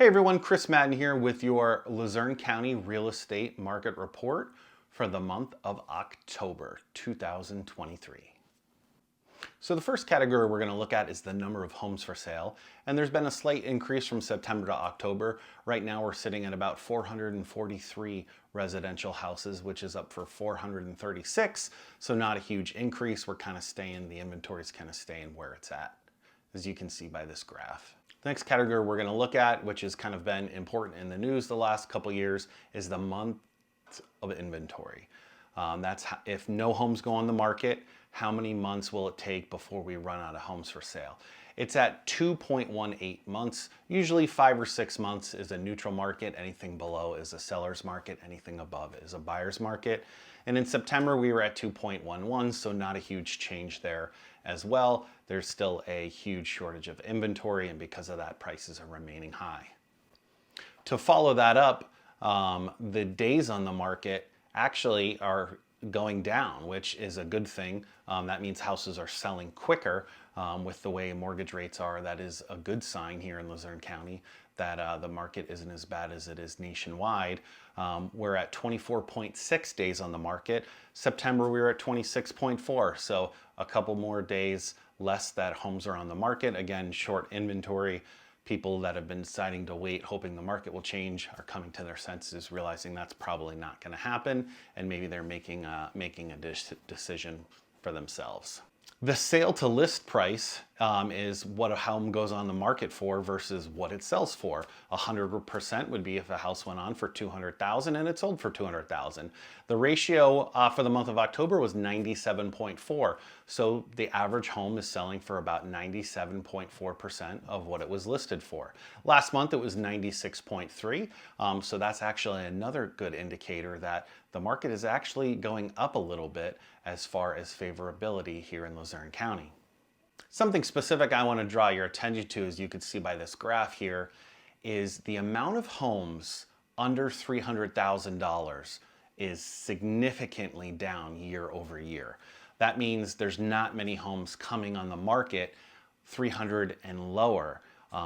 Hey everyone, Chris Madden here with your Luzerne County real estate market report for the month of October 2023. So the first category we're going to look at is the number of homes for sale, and there's been a slight increase from September to October. Right now we're sitting at about 443 residential houses, which is up for 436, so not a huge increase. We're kind of staying, the inventory's kind of staying where it's at, as you can see by this graph. The next category we're going to look at, which has kind of been important in the news the last couple years, is the month of inventory. That's if no homes go on the market, how many months will it take before we run out of homes for sale? It's at 2.18 months. Usually 5 or 6 months is a neutral market. Anything below is a seller's market. Anything above is a buyer's market. And in September, we were at 2.11, so not a huge change there as well. There's still a huge shortage of inventory, and because of that, prices are remaining high. To follow that up, the days on the market actually are going down, which is a good thing. That means houses are selling quicker. With the way mortgage rates are, that is a good sign here in Luzerne County that the market isn't as bad as it is nationwide. We're at 24.6 days on the market. September we were at 26.4, so a couple more days less that homes are on the market. Again, short inventory. People that have been deciding to wait, hoping the market will change, are coming to their senses, realizing that's probably not going to happen, and maybe they're making a decision for themselves. The sale to list price is what a home goes on the market for versus what it sells for. 100% would be if a house went on for $200,000 and it sold for $200,000. The ratio for the month of October was 97.4. So the average home is selling for about 97.4% of what it was listed for. Last month it was 96.3. So that's actually another good indicator that the market is actually going up a little bit as far as favorability here in Luzerne County. Something specific I want to draw your attention to, as you can see by this graph here, is the amount of homes under $300,000 is significantly down year over year. That means there's not many homes coming on the market 300 and lower.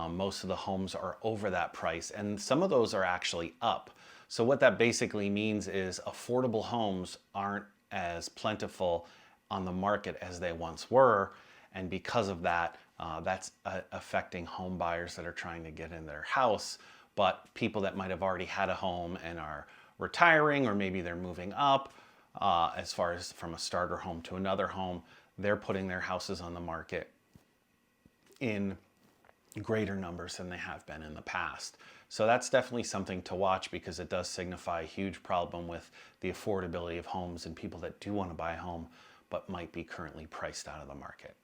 Most of the homes are over that price, and some of those are actually up. So what that basically means is affordable homes aren't as plentiful on the market as they once were, and because of that, that's affecting home buyers that are trying to get in their house. But people that might have already had a home and are retiring, or maybe they're moving up, as far as from a starter home to another home, they're putting their houses on the market in greater numbers than they have been in the past. So that's definitely something to watch, because it does signify a huge problem with the affordability of homes and people that do want to buy a home but might be currently priced out of the market.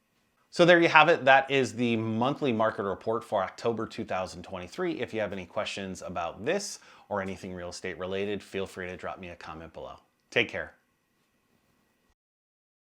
So there you have it. That is the monthly market report for October 2023. If you have any questions about this or anything real estate related, feel free to drop me a comment below. Take care.